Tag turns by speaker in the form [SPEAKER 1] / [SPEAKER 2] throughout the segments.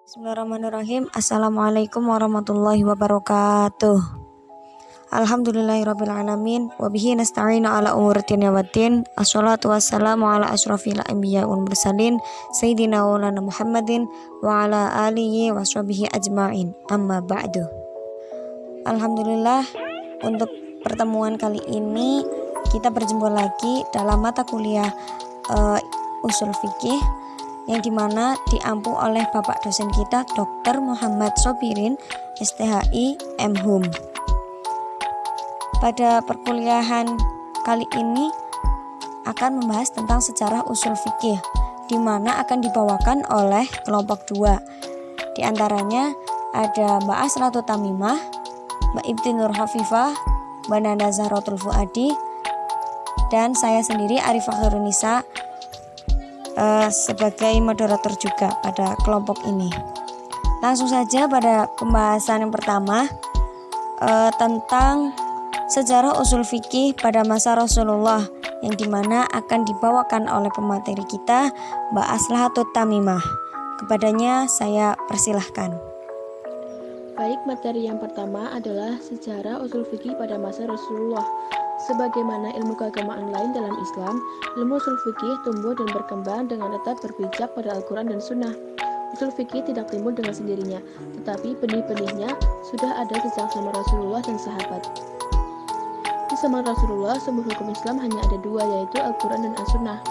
[SPEAKER 1] Bismillahirrahmanirrahim. Assalamualaikum warahmatullahi wabarakatuh. Alhamdulillahirrabbilalamin. Wabihi nasta'inu ala umuri dunya waddin. Assalatu wassalamu ala asyrafil anbiya wal mursalin Sayyidina Maulana Muhammadin wa ala alihi wa sahbihi ajma'in. Amma ba'du. Alhamdulillah, untuk pertemuan kali ini kita berjumpa lagi dalam mata kuliah usul fikih, yang dimana diampu oleh Bapak dosen kita Dr. Muhammad Sobirin, STHI MHum. Pada perkuliahan kali ini akan membahas tentang sejarah usul fikih, di mana akan dibawakan oleh kelompok 2. Di antaranya ada Mbak Asratul Tamimah, Mbak Ibti Nur Hafifah, Mbak Nanda Zahratul Fuadi, dan saya sendiri Arifah Khairunisa sebagai moderator juga pada kelompok ini. Langsung saja pada pembahasan yang pertama, tentang sejarah usul fikih pada masa Rasulullah, yang dimana akan dibawakan oleh pemateri kita Mbak Aslahatul Tamimah. Kepadanya saya persilahkan.
[SPEAKER 2] Baik, materi yang pertama adalah sejarah usul fikih pada masa Rasulullah. Sebagaimana ilmu keagamaan lain dalam Islam, ilmu usul fikih tumbuh dan berkembang dengan tetap berpijak pada Al-Quran dan Sunnah. Usul fikih tidak timbul dengan sendirinya, tetapi benih-benihnya sudah ada sejak zaman Rasulullah dan sahabat. Di zaman Rasulullah, sumber hukum Islam hanya ada dua, yaitu Al-Quran dan As-Sunnah.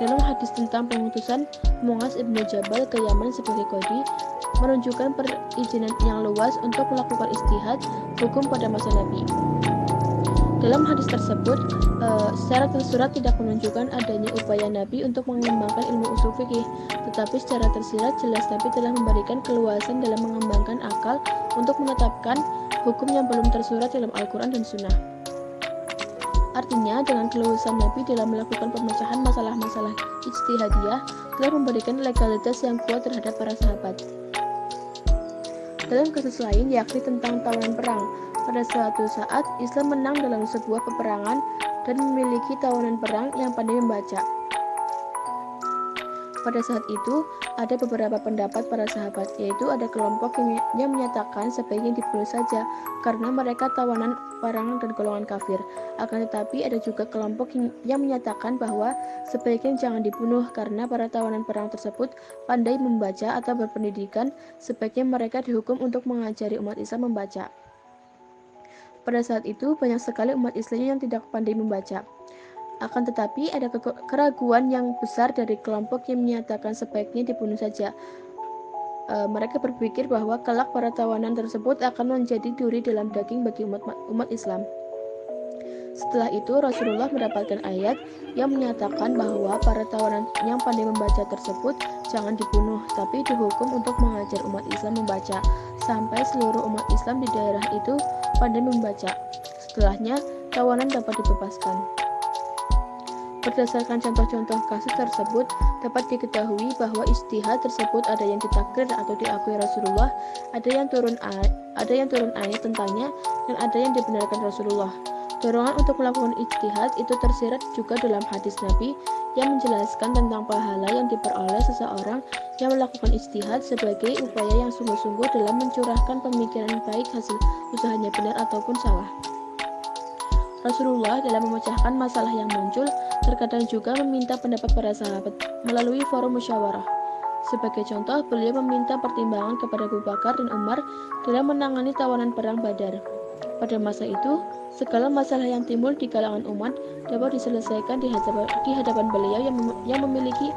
[SPEAKER 2] Dalam hadis tentang pengutusan Mu'adz ibnu Jabal ke Yaman sebagai qadhi, menunjukkan perizinan yang luas untuk melakukan ijtihad hukum pada masa Nabi. Dalam hadis tersebut, secara tersurat tidak menunjukkan adanya upaya Nabi untuk mengembangkan ilmu usul fikih, tetapi secara tersirat jelas Nabi telah memberikan keluasan dalam mengembangkan akal untuk menetapkan hukum yang belum tersurat dalam Al-Quran dan Sunnah. Artinya, dengan keluasan Nabi dalam melakukan pemecahan masalah-masalah ijtihadiyah, telah memberikan legalitas yang kuat terhadap para sahabat. Dalam kasus lain, yakni tentang tawanan perang, pada suatu saat Islam menang dalam sebuah peperangan dan memiliki tawanan perang yang pandai membaca. Pada saat itu, ada beberapa pendapat para sahabat, yaitu ada kelompok yang menyatakan sebaiknya dibunuh saja karena mereka tawanan perang dan golongan kafir. Akan tetapi ada juga kelompok yang menyatakan bahwa sebaiknya jangan dibunuh karena para tawanan perang tersebut pandai membaca atau berpendidikan, sebaiknya mereka dihukum untuk mengajari umat Islam membaca. Pada saat itu, banyak sekali umat Islam yang tidak pandai membaca. Akan tetapi, ada keraguan yang besar dari kelompok yang menyatakan sebaiknya dibunuh saja. Mereka berpikir bahwa kelak para tawanan tersebut akan menjadi duri dalam daging bagi umat Islam. Setelah itu, Rasulullah mendapatkan ayat yang menyatakan bahwa para tawanan yang pandai membaca tersebut jangan dibunuh, tapi dihukum untuk mengajar umat Islam membaca, sampai seluruh umat Islam di daerah itu pandai membaca. Setelahnya, tawanan dapat dibebaskan. Berdasarkan contoh-contoh kasus tersebut, dapat diketahui bahwa ijtihad tersebut ada yang ditakdir atau diakui Rasulullah, ada yang turun ayat tentangnya, dan ada yang dibenarkan Rasulullah. Dorongan untuk melakukan ijtihad itu tersirat juga dalam hadis Nabi yang menjelaskan tentang pahala yang diperoleh seseorang yang melakukan ijtihad sebagai upaya yang sungguh-sungguh dalam mencurahkan pemikiran baik hasil usahanya benar ataupun salah. Rasulullah dalam memecahkan masalah yang muncul terkadang juga meminta pendapat para sahabat melalui forum musyawarah. Sebagai contoh, beliau meminta pertimbangan kepada Abu Bakar dan Umar dalam menangani tawanan perang Badar. Pada masa itu, segala masalah yang timbul di kalangan umat dapat diselesaikan di hadapan beliau yang memiliki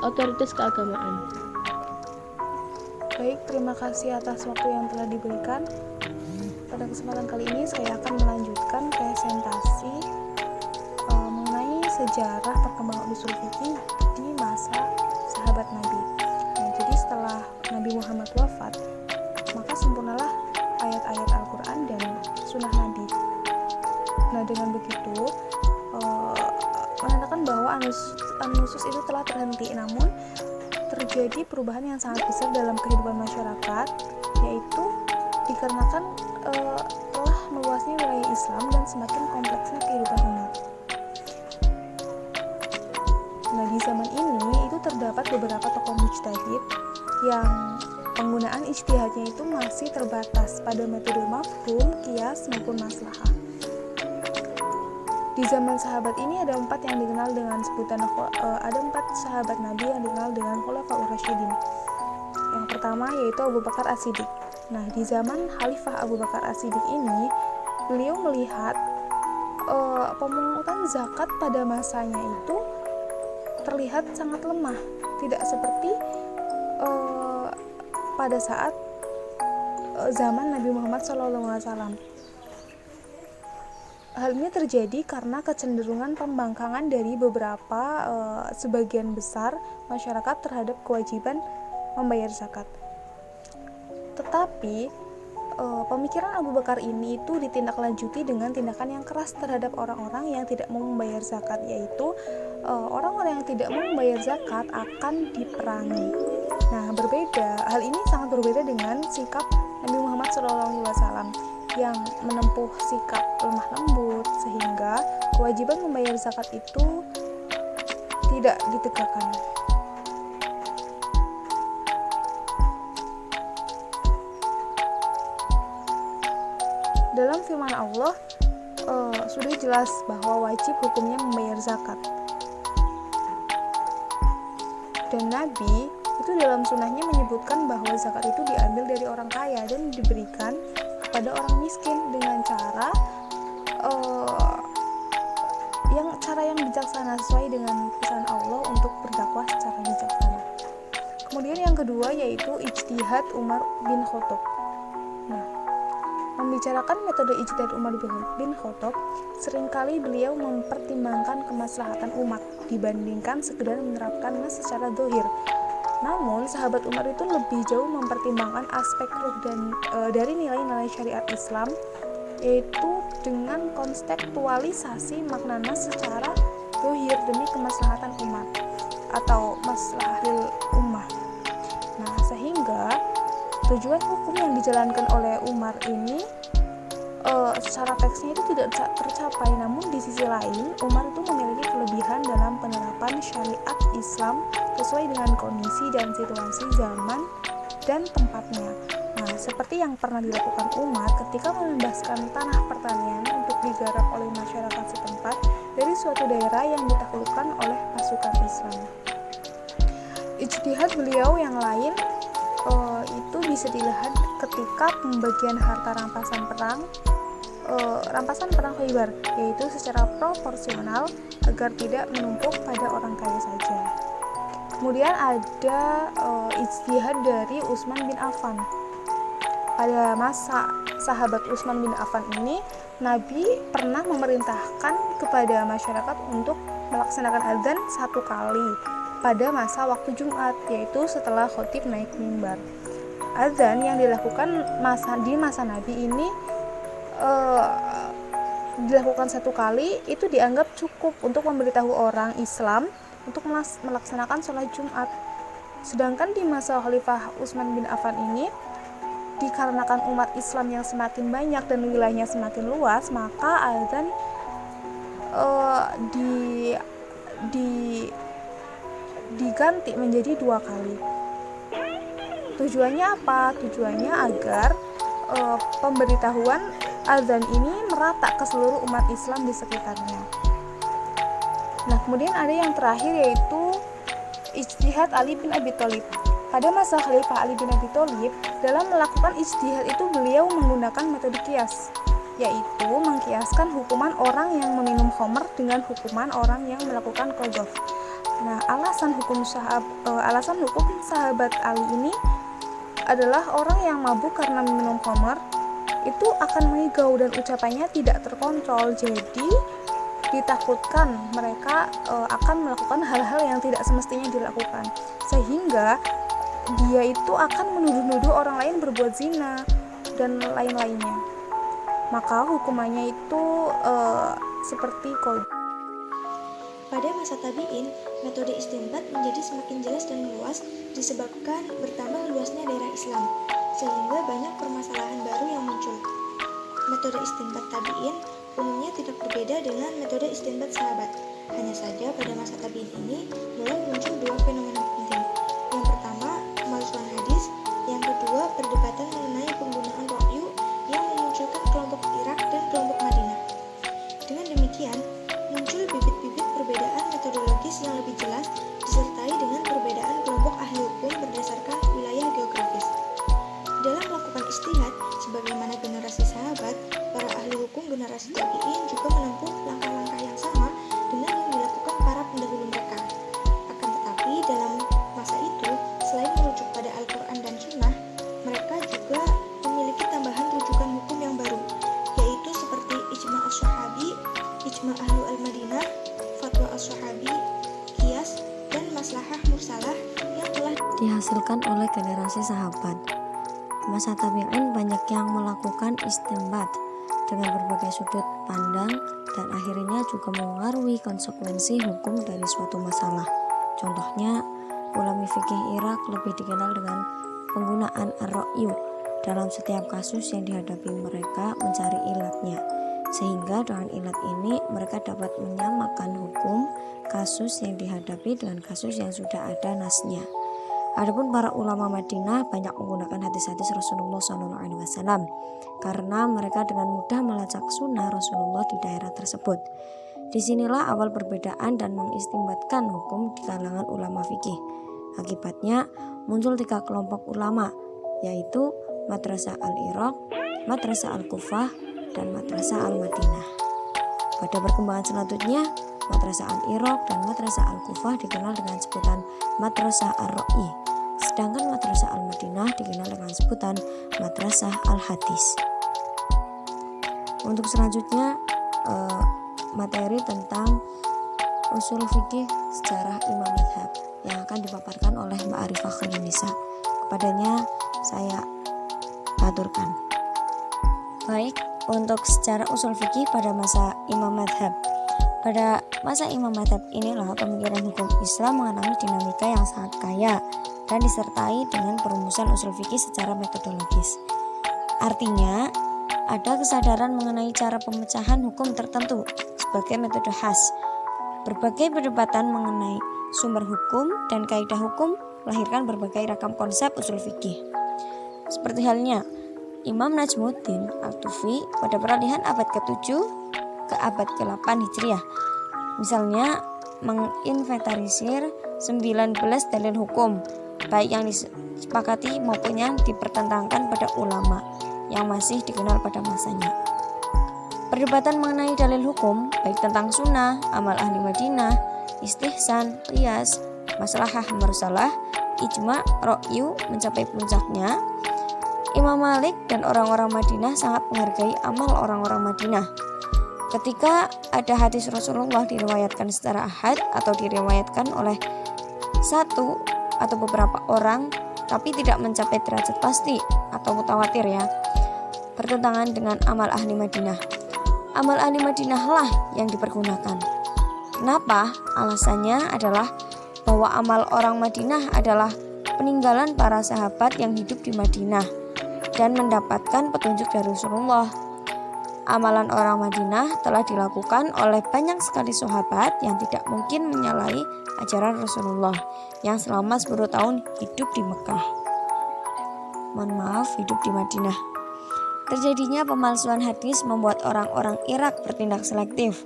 [SPEAKER 2] otoritas keagamaan.
[SPEAKER 3] Baik, terima kasih atas waktu yang telah diberikan. Pada kesempatan kali ini saya akan melanjutkan presentasi mengenai sejarah perkembangan usul fikih di masa sahabat Nabi. Nah, jadi setelah Nabi Muhammad wafat, maka sempurnalah ayat-ayat Al-Quran dan Sunnah Nabi. Nah, dengan begitu menandakan bahwa an-nusus itu telah terhenti, namun terjadi perubahan yang sangat besar dalam kehidupan masyarakat, yaitu dikarenakan telah meluasnya wilayah Islam dan semakin kompleksnya kehidupan umat. Nah, di zaman ini itu terdapat beberapa tokoh mujtahid yang penggunaan ijtihadnya itu masih terbatas pada metode mafhum, qiyas maupun maslahah. Di zaman sahabat ini ada 4 yang dikenal dengan sebutan ada 4 sahabat Nabi yang dikenal dengan Khulafaur Rasyidin. Yang pertama yaitu Abu Bakar As-Siddiq. Nah, di zaman Khalifah Abu Bakar As-Siddiq ini, beliau melihat pemungutan zakat pada masanya itu terlihat sangat lemah, tidak seperti pada saat zaman Nabi Muhammad SAW. Hal ini terjadi karena kecenderungan pembangkangan dari beberapa sebagian besar masyarakat terhadap kewajiban membayar zakat. Tetapi pemikiran Abu Bakar ini itu ditindaklanjuti dengan tindakan yang keras terhadap orang-orang yang tidak mau membayar zakat, yaitu orang-orang yang tidak mau membayar zakat akan diperangi. Nah, hal ini sangat berbeda dengan sikap Nabi Muhammad SAW yang menempuh sikap lemah lembut sehingga kewajiban membayar zakat itu tidak ditegakkan. Dalam firman Allah sudah jelas bahwa wajib hukumnya membayar zakat. Dan Nabi itu dalam sunnahnya menyebutkan bahwa zakat itu diambil dari orang kaya dan diberikan kepada orang miskin dengan cara yang bijaksana sesuai dengan pesan Allah untuk berdakwah secara bijaksana. Kemudian yang kedua yaitu ijtihad Umar bin Khattab. Nah, membicarakan metode ijtihad Umar bin Khattab, seringkali beliau mempertimbangkan kemaslahatan umat dibandingkan sekedar menerapkannya secara zahir. Namun, sahabat Umar itu lebih jauh mempertimbangkan aspek ruh dari nilai-nilai syariat Islam, yaitu dengan kontekstualisasi maknanya secara zahir demi kemaslahatan umat atau maslahil ummah. Nah, sehingga tujuan hukum yang dijalankan oleh Umar ini secara teksnya itu tidak tercapai, namun di sisi lain Umar itu memiliki kelebihan dalam penerapan syariat Islam sesuai dengan kondisi dan situasi zaman dan tempatnya. Nah, seperti yang pernah dilakukan Umar ketika membebaskan tanah pertanian untuk digarap oleh masyarakat setempat dari suatu daerah yang ditaklukkan oleh pasukan Islam. Ijtihad beliau yang lain itu bisa dilihat ketika pembagian harta rampasan perang Khaybar, yaitu secara proporsional agar tidak menumpuk pada orang kaya saja. Kemudian ada ijtihad dari Utsman bin Affan. Pada masa sahabat Utsman bin Affan ini, Nabi pernah memerintahkan kepada masyarakat untuk melaksanakan adzan 1 kali pada masa waktu Jumat, yaitu setelah khatib naik mimbar. Adzan yang dilakukan di masa Nabi ini dilakukan 1 kali itu dianggap cukup untuk memberitahu orang Islam untuk melaksanakan sholat Jumat. Sedangkan di masa Khalifah Utsman bin Affan ini, dikarenakan umat Islam yang semakin banyak dan wilayahnya semakin luas, maka adzan diganti menjadi 2 kali. Tujuannya apa? Tujuannya agar pemberitahuan adzan ini merata ke seluruh umat Islam di sekitarnya. Nah, kemudian ada yang terakhir yaitu ijtihad Ali bin Abi Thalib. Pada masa Khalifah Ali bin Abi Thalib, dalam melakukan ijtihad itu beliau menggunakan metode qiyas, yaitu mengkiaskan hukuman orang yang meminum khamr dengan hukuman orang yang melakukan qadzaf. Nah, alasan hukum sahabat Ali ini adalah orang yang mabuk karena meminum khamr itu akan mengigau dan ucapannya tidak terkontrol, jadi ditakutkan mereka akan melakukan hal-hal yang tidak semestinya dilakukan, sehingga dia itu akan menuduh-nuduh orang lain berbuat zina dan lain-lainnya. Maka hukumannya itu seperti qadzaf.
[SPEAKER 4] Pada masa tabi'in, metode istinbat menjadi semakin jelas dan meluas disebabkan bertambah luasnya daerah Islam, sehingga banyak permasalahan baru yang muncul. Metode istinbat tabi'in umumnya tidak berbeda dengan metode istinbat sahabat. Hanya saja pada masa tabi'in ini mulai muncul dua fenomena penting. Yang pertama, pemalsuan hadis. Yang kedua, perdebatan mengenai penggunaan ra'yu yang memunculkan kelompok Irak dan kelompok Madinah. Dengan demikian, muncul bibit-bibit perbedaan metodologis yang lebih jelas disertai dengan perbedaan kelompok ahli hukum berdasarkan wilayah geografis. Dalam melakukan ijtihad, sebagaimana generasi sahabat, para ahli hukum generasi tabi'in juga menempuh langkah-langkah yang sama dengan yang dilakukan para pendahulu mereka. Akan tetapi, dalam masa itu, selain merujuk pada Al-Quran dan Sunnah, mereka juga memiliki tambahan rujukan hukum yang baru, yaitu seperti ijma' as-sahabi, ijma' ahlu al-Madinah, fatwa as-sahabi, qiyas, dan maslahah mursalah yang telah
[SPEAKER 1] dihasilkan oleh generasi sahabat. Masa tabi'in banyak yang melakukan istinbat dengan berbagai sudut pandang dan akhirnya juga mengaruhi konsekuensi hukum dari suatu masalah. Contohnya, ulama fikih Irak lebih dikenal dengan penggunaan ar-ra'yu dalam setiap kasus yang dihadapi mereka mencari ilatnya, sehingga dengan ilat ini mereka dapat menyamakan hukum kasus yang dihadapi dengan kasus yang sudah ada nasnya. Adapun para ulama Madinah banyak menggunakan hadis-hadis Rasulullah SAW karena mereka dengan mudah melacak sunnah Rasulullah di daerah tersebut. Disinilah awal perbedaan dan mengistimbatkan hukum di kalangan ulama fikih. Akibatnya muncul 3 kelompok ulama, yaitu Madrasah al-Iraq, Madrasah al-Kufah, dan Madrasah al-Madinah. Pada perkembangan selanjutnya, Madrasah al-Iraq dan Madrasah al-Kufah dikenal dengan sebutan Madrasah ar-Ra'yi, sedangkan Madrasah al-Madinah dikenal dengan sebutan Madrasah al-Hadis. Untuk selanjutnya, materi tentang usul fikih sejarah imam mazhab yang akan dipaparkan oleh Mbak Arifah Khairunisa. Kepadanya saya aturkan. Baik, untuk sejarah usul fikih pada masa imam mazhab. Pada masa imam mazhab inilah pemikiran hukum Islam mengalami dinamika yang sangat kaya dan disertai dengan perumusan usul fikih secara metodologis. Artinya, ada kesadaran mengenai cara pemecahan hukum tertentu sebagai metode khas. Berbagai perdebatan mengenai sumber hukum dan kaidah hukum melahirkan berbagai ragam konsep usul fikih. Seperti halnya Imam Najmuddin Al-Tufi pada peralihan abad ke-7 ke abad ke-8 Hijriah, misalnya menginventarisir 19 dalil hukum, baik yang disepakati maupun yang dipertentangkan pada ulama yang masih dikenal pada masanya. Perdebatan mengenai dalil hukum, baik tentang sunnah, amal ahli Madinah, istihsan, qiyas, maslahah mursalah, ijma', ra'yu mencapai puncaknya. Imam Malik dan orang-orang Madinah sangat menghargai amal orang-orang Madinah. Ketika ada hadis Rasulullah diriwayatkan secara ahad atau diriwayatkan oleh satu atau beberapa orang tapi tidak mencapai derajat pasti atau mutawatir ya, bertentangan dengan amal ahli Madinah. Amal ahli Madinah lah yang dipergunakan. Kenapa? Alasannya adalah bahwa amal orang Madinah adalah peninggalan para sahabat yang hidup di Madinah dan mendapatkan petunjuk dari Rasulullah. Amalan orang Madinah telah dilakukan oleh banyak sekali sahabat yang tidak mungkin menyalahi ajaran Rasulullah yang selama 10 tahun hidup di Mekah. Hidup di Madinah. Terjadinya pemalsuan hadis membuat orang-orang Irak bertindak selektif.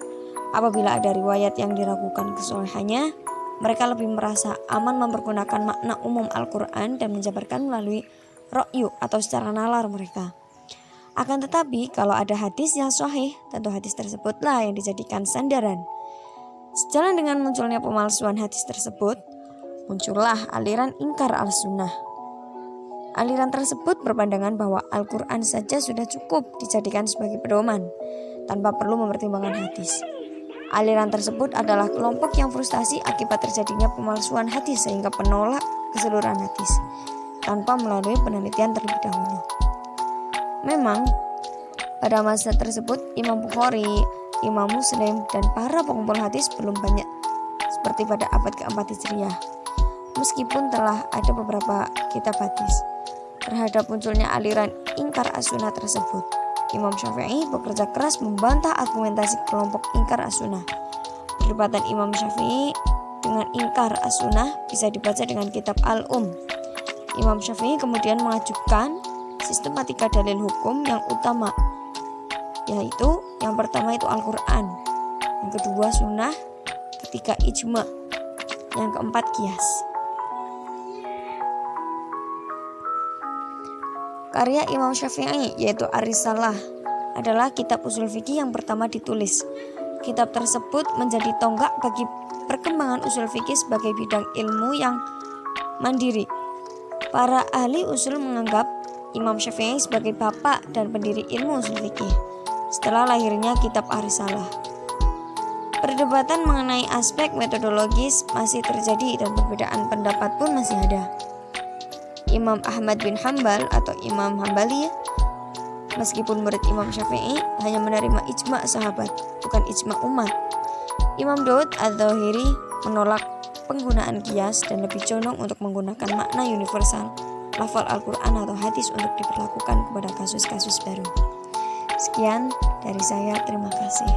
[SPEAKER 1] Apabila ada riwayat yang diragukan kesolehannya, mereka lebih merasa aman mempergunakan makna umum Al-Quran dan menjabarkan melalui ra'yu atau secara nalar mereka. Akan tetapi, kalau ada hadis yang sahih, tentu hadis tersebutlah yang dijadikan sandaran. Sejalan dengan munculnya pemalsuan hadis tersebut, muncullah aliran ingkar al-sunnah. Aliran tersebut berpandangan bahwa Al-Quran saja sudah cukup dijadikan sebagai pedoman, tanpa perlu mempertimbangkan hadis. Aliran tersebut adalah kelompok yang frustasi akibat terjadinya pemalsuan hadis sehingga penolak keseluruhan hadis, tanpa melalui penelitian terlebih dahulu. Memang, pada masa tersebut Imam Bukhari, Imam Muslim, dan para pengumpul hadis belum banyak seperti pada abad ke-4 Hijriah. Meskipun telah ada beberapa kitab hadis. Terhadap munculnya aliran ingkar as-sunnah tersebut, Imam Syafi'i bekerja keras membantah argumentasi kelompok ingkar as-sunnah. Perdebatan Imam Syafi'i dengan ingkar as-sunnah bisa dibaca dengan kitab Imam Syafi'i kemudian mengajukan sistematika dalil hukum yang utama, yaitu yang pertama itu Al-Quran, yang kedua sunnah, ketiga ijma, yang keempat qiyas. Karya Imam Syafi'i yaitu Ar-Risalah adalah kitab usul fikih yang pertama ditulis. Kitab tersebut menjadi tonggak bagi perkembangan usul fikih sebagai bidang ilmu yang mandiri. Para ahli usul menganggap Imam Syafi'i sebagai bapak dan pendiri ilmu usul fikih setelah lahirnya kitab Ar-Risalah. Perdebatan mengenai aspek metodologis masih terjadi dan perbedaan pendapat pun masih ada. Imam Ahmad bin Hambal atau Imam Hambali, meskipun murid Imam Syafi'i, hanya menerima ijma sahabat, bukan ijma umat. Imam Daud Adz-Dzahiri menolak penggunaan qiyas dan lebih condong untuk menggunakan makna universal lafal Al-Quran atau hadis untuk diberlakukan kepada kasus-kasus baru. Sekian dari saya, terima kasih.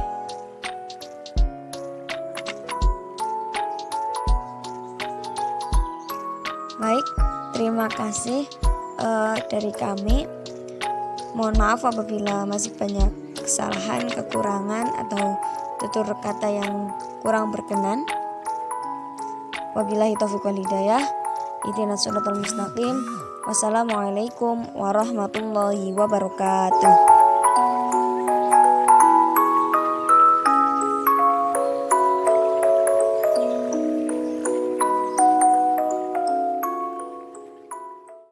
[SPEAKER 1] Baik, terima kasih dari kami. Mohon maaf apabila masih banyak kesalahan, kekurangan, atau tutur kata yang kurang berkenan. Wabillahi taufiq wal hidayah. Ihdinas shiratal mustaqim. Wassalamualaikum warahmatullahi wabarakatuh.